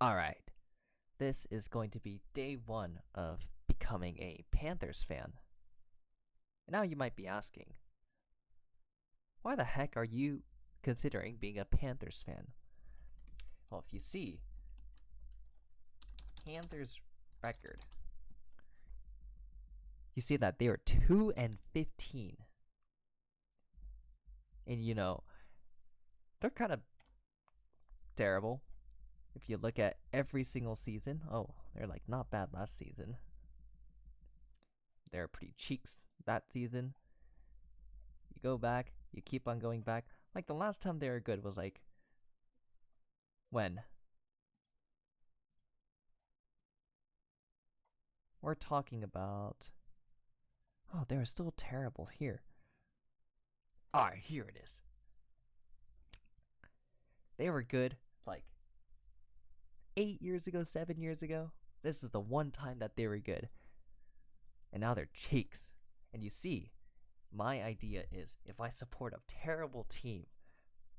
Alright, this is going to be day one of becoming a Panthers fan. And now you might be asking, why the heck are you considering being a Panthers fan? Well, if you see Panthers record, you see that they are 2-15. And they're kind of terrible. If you look at every single season, they're like not bad last season. They're pretty cheeks that season. You go back, you keep on going back. Like the last time they were good was like when? We're talking about. Oh, they were still terrible here. Alright, here it is. They were good like 8 years ago, 7 years ago. This is the one time that they were good. And now they're cheeks. And you see, my idea is if I support a terrible team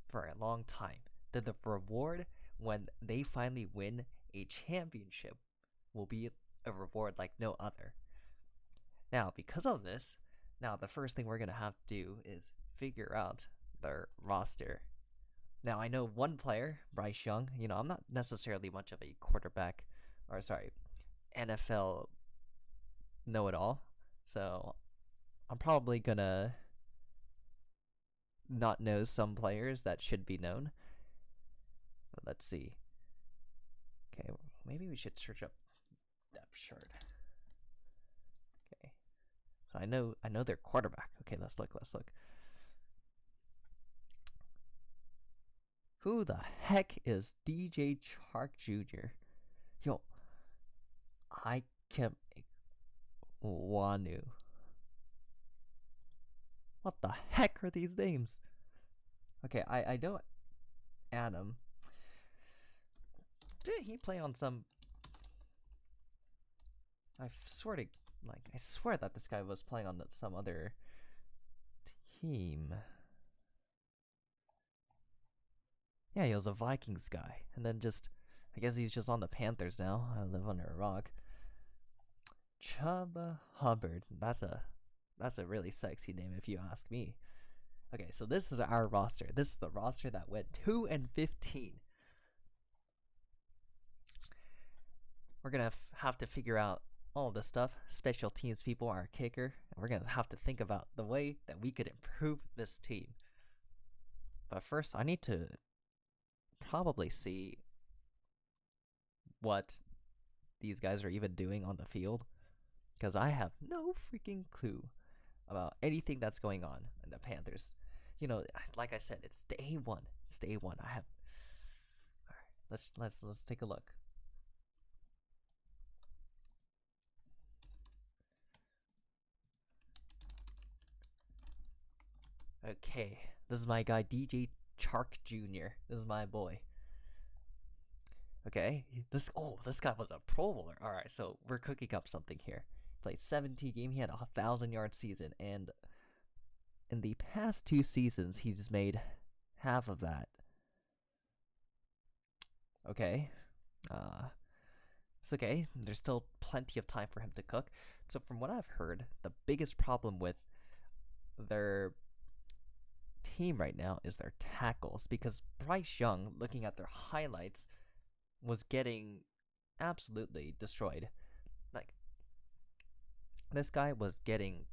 for a long time, then the reward when they finally win a championship will be a reward like no other. Now, because of this, the first thing we're going to have to do is figure out their roster. Now, I know one player, Bryce Young. I'm not necessarily much of a NFL know-it-all. So, I'm probably going to not know some players that should be known. But let's see. Okay, maybe we should search up depth chart. Okay. So I know their quarterback. Okay, let's look. Who the heck is DJ Chark Jr.? Yo, I can't. Wanu. What the heck are these names? Okay, I know Adam. Did he play on some? I swear that this guy was playing on some other team. Yeah, he was a Vikings guy, and then I guess he's just on the Panthers now. I live under a rock. Chuba Hubbard. That's a really sexy name if you ask me. Okay, so this is our roster. This is the roster that went 2-15. We're gonna have to figure out all this stuff. Special teams people, our kicker, and we're gonna have to think about the way that we could improve this team. But first, I need to probably see what these guys are even doing on the field, because I have no freaking clue about anything that's going on in the Panthers. Like I said, it's day one. I have. All right, let's take a look. Okay, this is my guy DJ Chark Jr. This is my boy. Okay, this guy was a Pro Bowler. All right, so we're cooking up something here. Played 17 games. He had a 1,000-yard season, and in the past 2 seasons, he's made half of that. Okay, it's okay. There's still plenty of time for him to cook. So from what I've heard, the biggest problem with their team right now is their tackles, because Bryce Young, looking at their highlights, was getting absolutely destroyed. Like, this guy was getting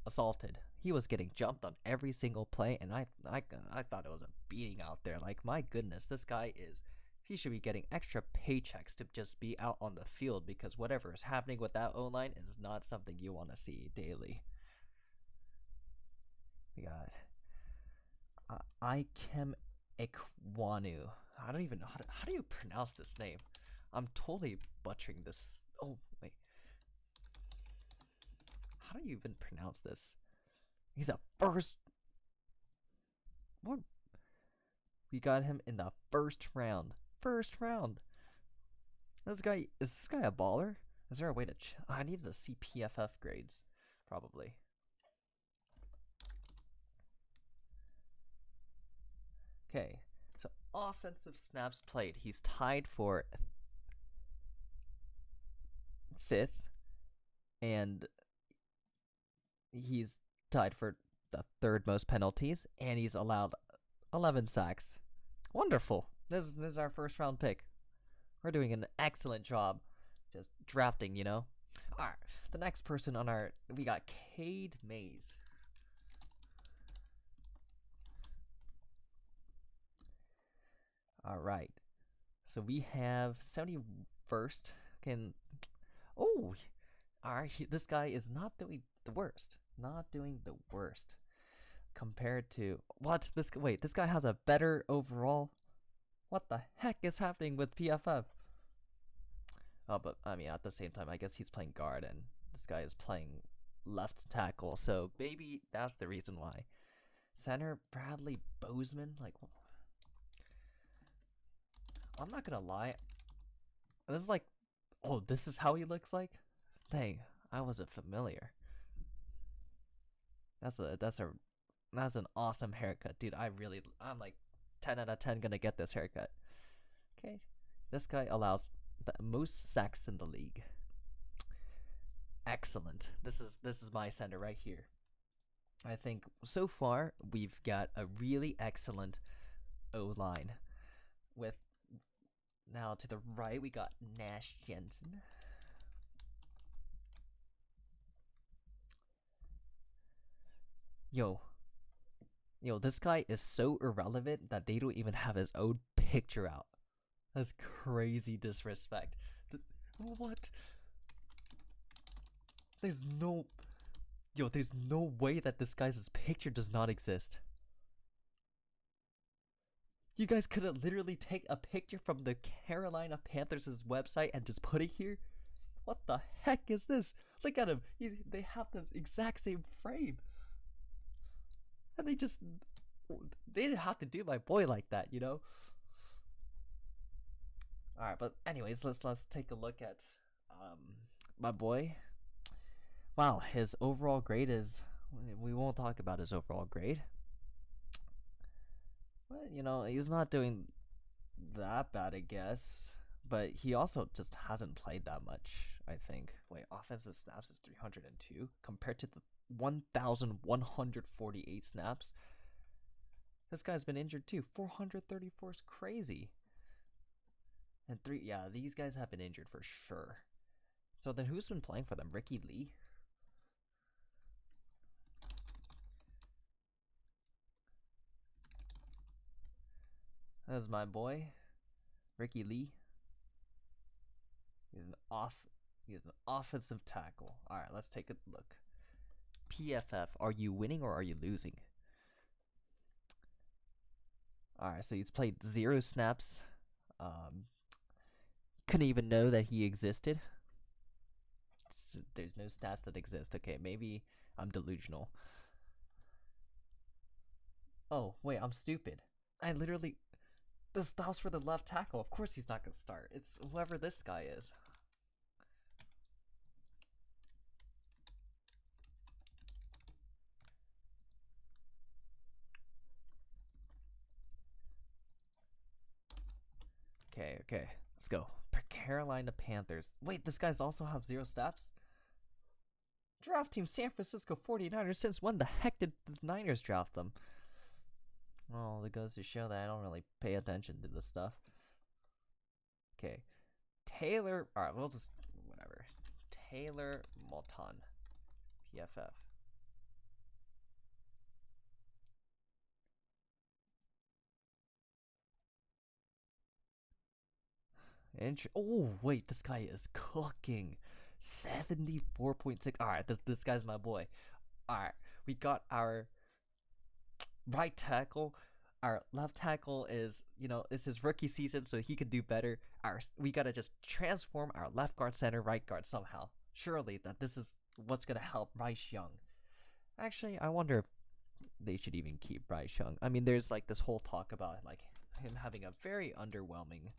assaulted. He was getting jumped on every single play, and I thought it was a beating out there. Like, my goodness, he should be getting extra paychecks to just be out on the field, because whatever is happening with that O-line is not something you want to see daily. We got Ikem Ekwanu. I don't even know how do you pronounce this name. I'm totally butchering this. Oh, wait. How do you even pronounce this? He's a first. What? We got him in the first round. Is this guy a baller? Is there a way to? I need to see PFF grades, probably. Okay, so offensive snaps played. He's tied for fifth, and he's tied for the third most penalties, and he's allowed 11 sacks. Wonderful. This is our first round pick. We're doing an excellent job just drafting, you know? Alright, the next person on our... We got Cade Mays. Alright. So we have 71st. Oh! Alright, this guy is not doing the worst. Not doing the worst. Compared to... What? This guy has a better overall... What the heck is happening with PFF? Oh, but I mean, at the same time, I guess he's playing guard, and this guy is playing left tackle, so maybe that's the reason why. Center, Bradley Bozeman, like, I'm not gonna lie. This is like, oh, this is how he looks like? Dang, I wasn't familiar. That's an awesome haircut, dude. I'm like 10 out of 10 gonna get this haircut. Okay, this guy allows the most sacks in the league. Excellent. This is my center right here. I think so far we've got a really excellent O-line. With now to the right we got Nash Jensen. Yo, this guy is so irrelevant that they don't even have his own picture out. That's crazy disrespect. What? There's no way that this guy's picture does not exist. You guys couldn't literally take a picture from the Carolina Panthers' website and just put it here? What the heck is this? Look at him. They have the exact same frame. And they didn't have to do my boy like that, you know? Alright, but anyways, let's take a look at my boy. Wow, his overall grade is... We won't talk about his overall grade. But, you know, he's not doing that bad, I guess. But he also just hasn't played that much, I think. Wait, offensive snaps is 302 compared to the 1,148 snaps. This guy's been injured too. 434 is crazy. And these guys have been injured for sure. So then who's been playing for them? Ricky Lee? That's my boy, Ricky Lee. He's an offensive tackle. Alright, let's take a look. PFF, are you winning or are you losing? Alright, so he's played 0 snaps. Couldn't even know that he existed. So there's no stats that exist. Okay, maybe I'm delusional. Oh, wait, I'm stupid. The stops for the left tackle. Of course he's not going to start. It's whoever this guy is. Okay. Let's go. Carolina Panthers. Wait, this guy's also have 0 snaps? Draft team San Francisco 49ers. Since when the heck did the Niners draft them? Well, it goes to show that I don't really pay attention to this stuff. Okay. Taylor. Alright, we'll just... Whatever. Taylor Moton. PFF. Oh, wait. This guy is cooking. 74.6. Alright, this guy's my boy. Alright. We got our... right tackle. Our left tackle is, it's his rookie season, so he could do better. We gotta just transform our left guard, center, right guard somehow. Surely that this is what's gonna help Bryce Young. Actually, I wonder if they should even keep Bryce Young. I mean, there's like this whole talk about like him having a very underwhelming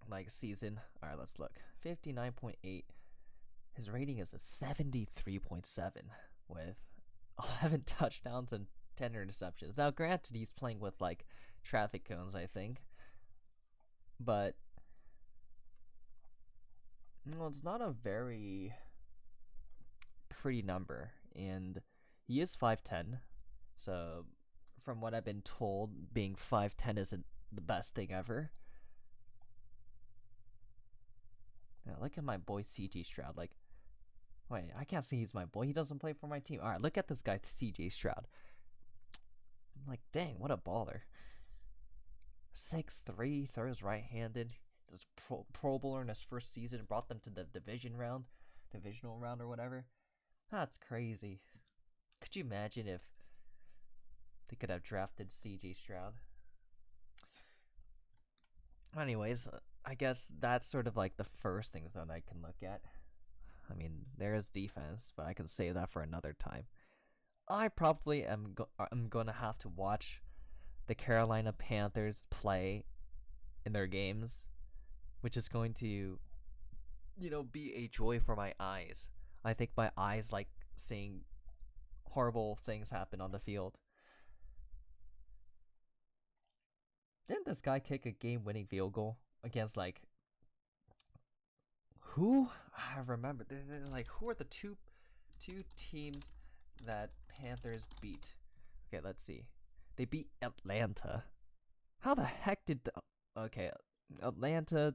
like season. All right, let's look. 59.8. His rating is a 73.7 with 11 touchdowns and 10 interceptions. Now, granted, he's playing with like traffic cones, I think, but Well, it's not a very pretty number, and he is 5'10", so from what I've been told, being 5'10" isn't the best thing ever. Yeah, look at my boy CJ Stroud. Like, wait, I can't say he's my boy. He doesn't play for my team. All right, look at this guy, CJ Stroud. I'm like, dang, what a baller. 6'3", throws right-handed. He's pro Bowler in his first season. Brought them to the divisional round or whatever. That's crazy. Could you imagine if they could have drafted CJ Stroud? Anyways, I guess that's sort of like the first things that I can look at. I mean, there is defense, but I can save that for another time. I probably am gonna have to watch the Carolina Panthers play in their games, which is going to, be a joy for my eyes. I think my eyes like seeing horrible things happen on the field. Didn't this guy kick a game-winning field goal against like who? I remember. Like, who are the two teams that Panthers beat? Okay, let's see. They beat Atlanta. How the heck did okay, Atlanta.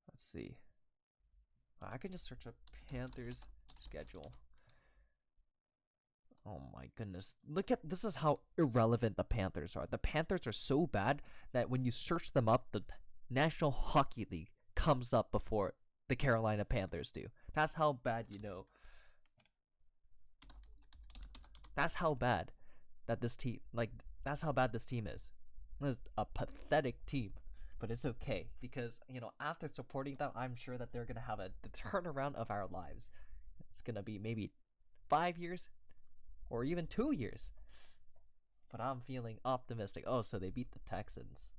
Let's see. I can just search up Panthers schedule. Oh my goodness. Look at this is how irrelevant the Panthers are. The Panthers are so bad that when you search them up, the National Hockey League comes up before the Carolina Panthers do. That's how bad That's how bad that this team that's how bad this team is. It's a pathetic team. But it's okay because, after supporting them, I'm sure that they're going to have the turnaround of our lives. It's going to be maybe 5 years, or even 2 years. But I'm feeling optimistic. Oh, so they beat the Texans.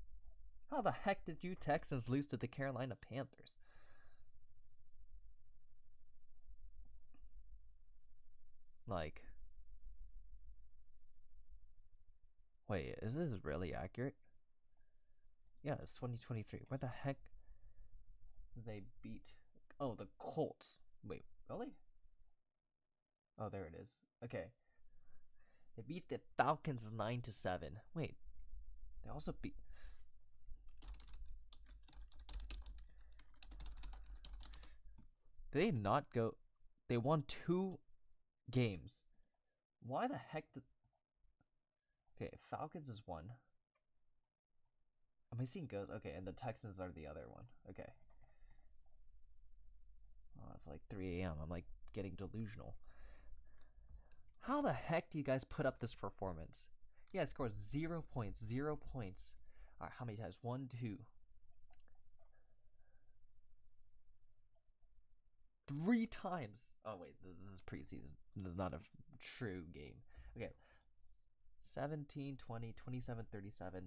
How the heck did you Texans lose to the Carolina Panthers? Like, wait, is this really accurate? Yeah, it's 2023. Where the heck did they beat? Oh, the Colts. Wait, really? Oh, there it is. Okay. They beat the Falcons 9-7. Wait, they also beat. Did they not go? They won 2 games. Why the heck did? Okay, Falcons is 1. Am I seeing ghosts? Okay, and the Texans are the other one. Okay. Oh, it's like 3 a.m. I'm like getting delusional. How the heck do you guys put up this performance? Yeah, it scored 0 points. 0 points. All right, how many times? 1, 2, 3 times. Oh wait, this is preseason. This is not a true game. Okay. 17, 20, 27, 37.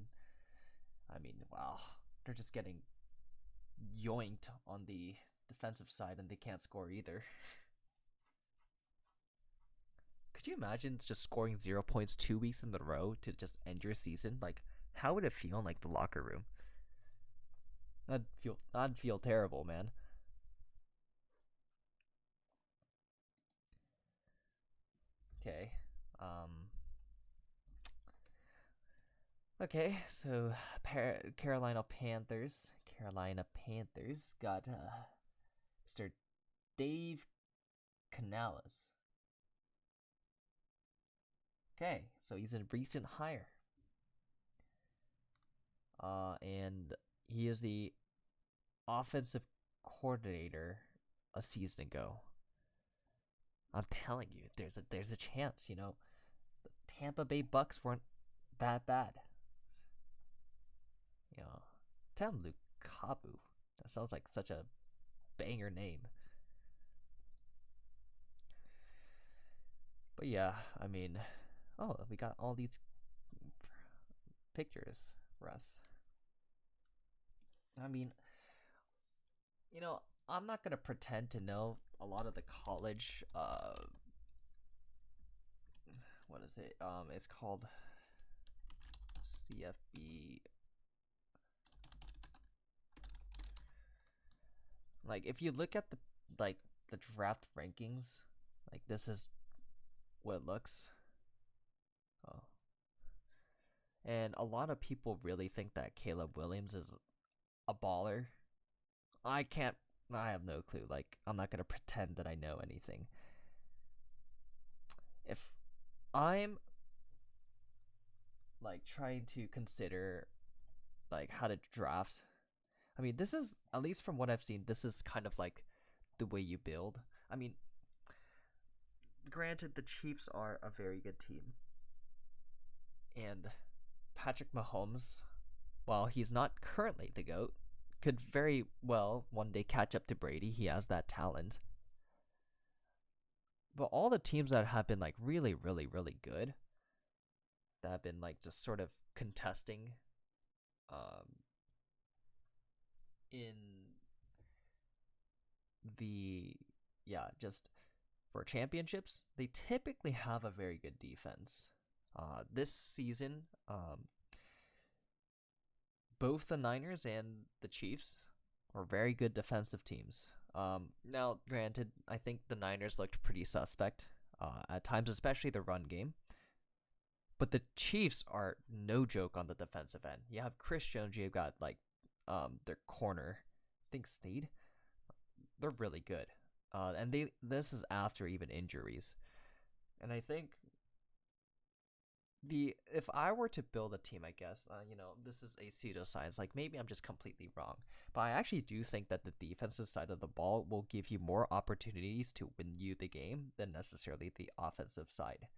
I mean, wow. They're just getting yoinked on the defensive side and they can't score either. Could you imagine just scoring 0 points 2 weeks in a row to just end your season? Like, how would it feel in like the locker room? I'd feel terrible, man. Okay. Um Okay, so Carolina Panthers got Mr. Dave Canales. Okay, so he's a recent hire. And he is the offensive coordinator a season ago. I'm telling you, there's a chance. The Tampa Bay Bucks weren't that bad. You know, Tam Lukabu. That sounds like such a banger name. But yeah, I mean, oh, we got all these pictures, Russ. I mean, I'm not gonna pretend to know a lot of the college. What is it? It's called CFB. Like if you look at like the draft rankings, like this is what it looks. Oh. And a lot of people really think that Caleb Williams is a baller. I can't. I have no clue. Like I'm not gonna pretend that I know anything. If I'm like trying to consider like how to draft, I mean, this is, at least from what I've seen, this is kind of like the way you build. I mean, granted, the Chiefs are a very good team, and Patrick Mahomes, while he's not currently the GOAT, could very well one day catch up to Brady. He has that talent. But all the teams that have been like really, really, really good, that have been like just sort of contesting in the, yeah, just for championships, they typically have a very good defense. This season, both the Niners and the Chiefs are very good defensive teams. Now, granted, I think the Niners looked pretty suspect at times, especially the run game. But the Chiefs are no joke on the defensive end. You have Chris Jones, you've got like their corner, I think Snead. They're really good, and this is after even injuries. And I think if I were to build a team, I guess this is a pseudoscience. Like maybe I'm just completely wrong, but I actually do think that the defensive side of the ball will give you more opportunities to win you the game than necessarily the offensive side.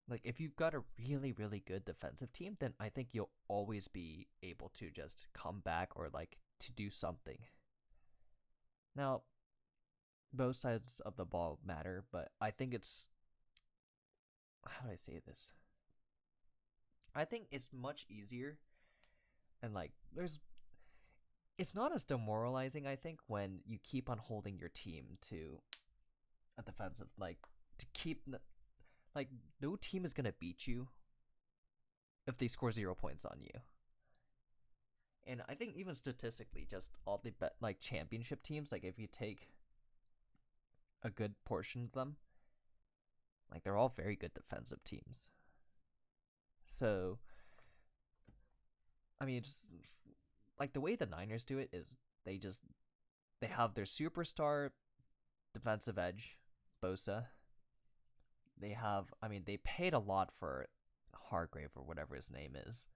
Like if you've got a really, really good defensive team, then I think you'll always be able to just come back or like to do something. Now, both sides of the ball matter, but I think it's, how do I say this? I think it's much easier, and like it's not as demoralizing, I think, when you keep on holding your team to a defensive, like to keep like no team is gonna beat you if they score 0 points on you. And I think even statistically, just all the like championship teams, like if you take a good portion of them, like they're all very good defensive teams. So, I mean, just like the way the Niners do it is they have their superstar defensive edge, Bosa. They have, I mean, they paid a lot for Hargrave or whatever his name is.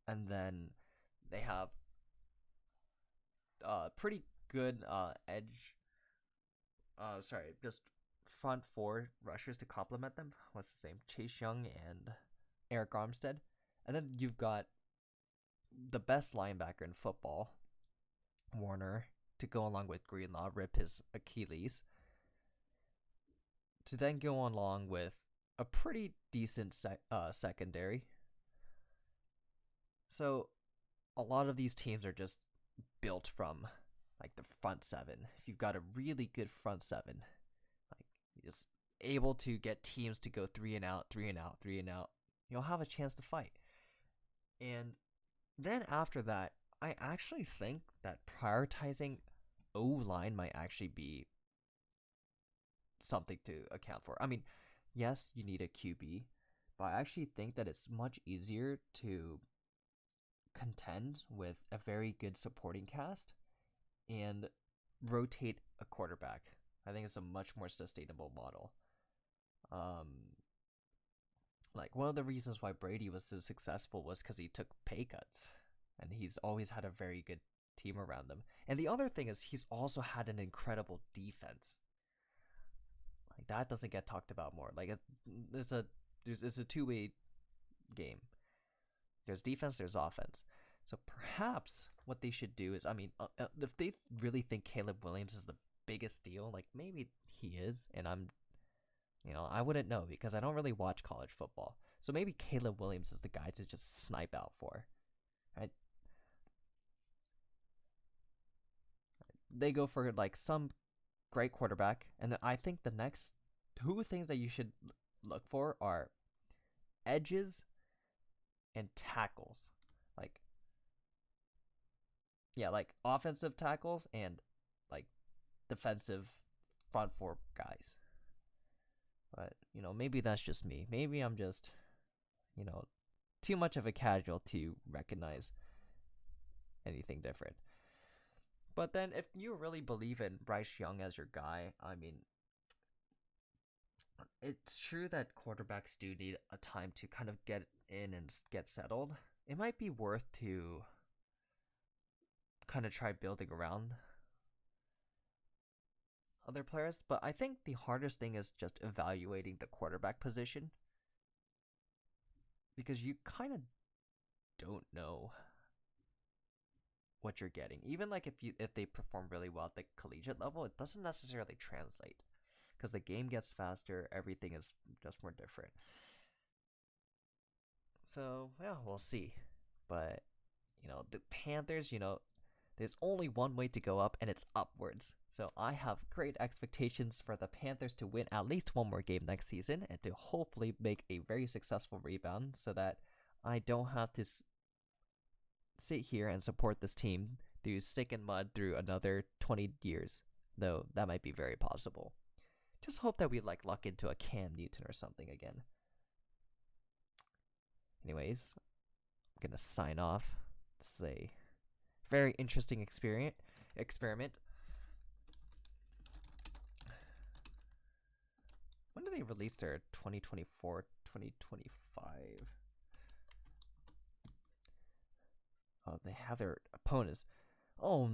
And then they have pretty good edge. Sorry, just front four rushers to complement them. What's his name? Chase Young and Eric Armstead. And then you've got the best linebacker in football, Warner, to go along with Greenlaw, rip his Achilles. To then go along with a pretty decent secondary. So a lot of these teams are just built from like the front seven. If you've got a really good front seven, like you're just able to get teams to go 3 and out, 3 and out, 3 and out, you'll have a chance to fight. And then after that, I actually think that prioritizing O-line might actually be something to account for. I mean, yes, you need a QB, but I actually think that it's much easier to contend with a very good supporting cast and rotate a quarterback. I think it's a much more sustainable model. Like one of the reasons why Brady was so successful was because he took pay cuts, and he's always had a very good team around him. And the other thing is he's also had an incredible defense. Like that doesn't get talked about more. Like it's a two-way game. There's defense, there's offense. So perhaps what they should do is, I mean, if they really think Caleb Williams is the biggest deal, like maybe he is, and I wouldn't know because I don't really watch college football. So maybe Caleb Williams is the guy to just snipe out for. Right? They go for like some great quarterback, and then I think the next two things that you should look for are edges and tackles. Like Yeah, like offensive tackles and like defensive front four guys. But, maybe that's just me. Maybe I'm just, you know, too much of a casual to recognize anything different. But then if you really believe in Bryce Young as your guy, I mean, it's true that quarterbacks do need a time to kind of get in and get settled. It might be worth to kind of try building around other players, but I think the hardest thing is just evaluating the quarterback position because you kind of don't know what you're getting. Even like if they perform really well at the collegiate level, it doesn't necessarily translate because the game gets faster, everything is just more different. So, yeah, we'll see. But, the Panthers, there's only one way to go up, and it's upwards. So I have great expectations for the Panthers to win at least one more game next season and to hopefully make a very successful rebound so that I don't have to sit here and support this team through stick and mud through another 20 years, though that might be very possible. Just hope that we luck into a Cam Newton or something again. Anyways, I'm gonna sign off. This is a very interesting experiment. When did they release their 2024, 2025? Oh, they have their opponents. Oh,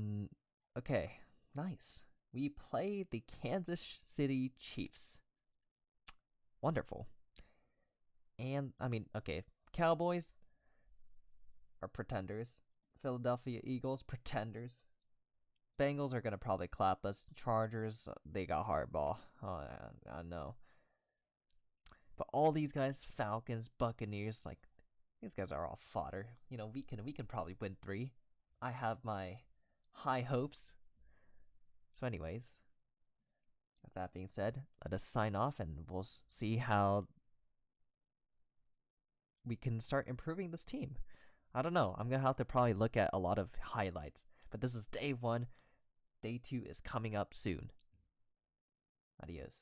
okay. Nice. We play the Kansas City Chiefs. Wonderful. And, I mean, okay. Cowboys are pretenders. Philadelphia Eagles, pretenders. Bengals are going to probably clap us. Chargers, they got hardball. Oh, I know. But all these guys, Falcons, Buccaneers, these guys are all fodder. We can probably win 3. I have my high hopes. So anyways, with that being said, let us sign off and we'll see how we can start improving this team. I don't know. I'm going to have to probably look at a lot of highlights. But this is day 1. Day 2 is coming up soon. Adios.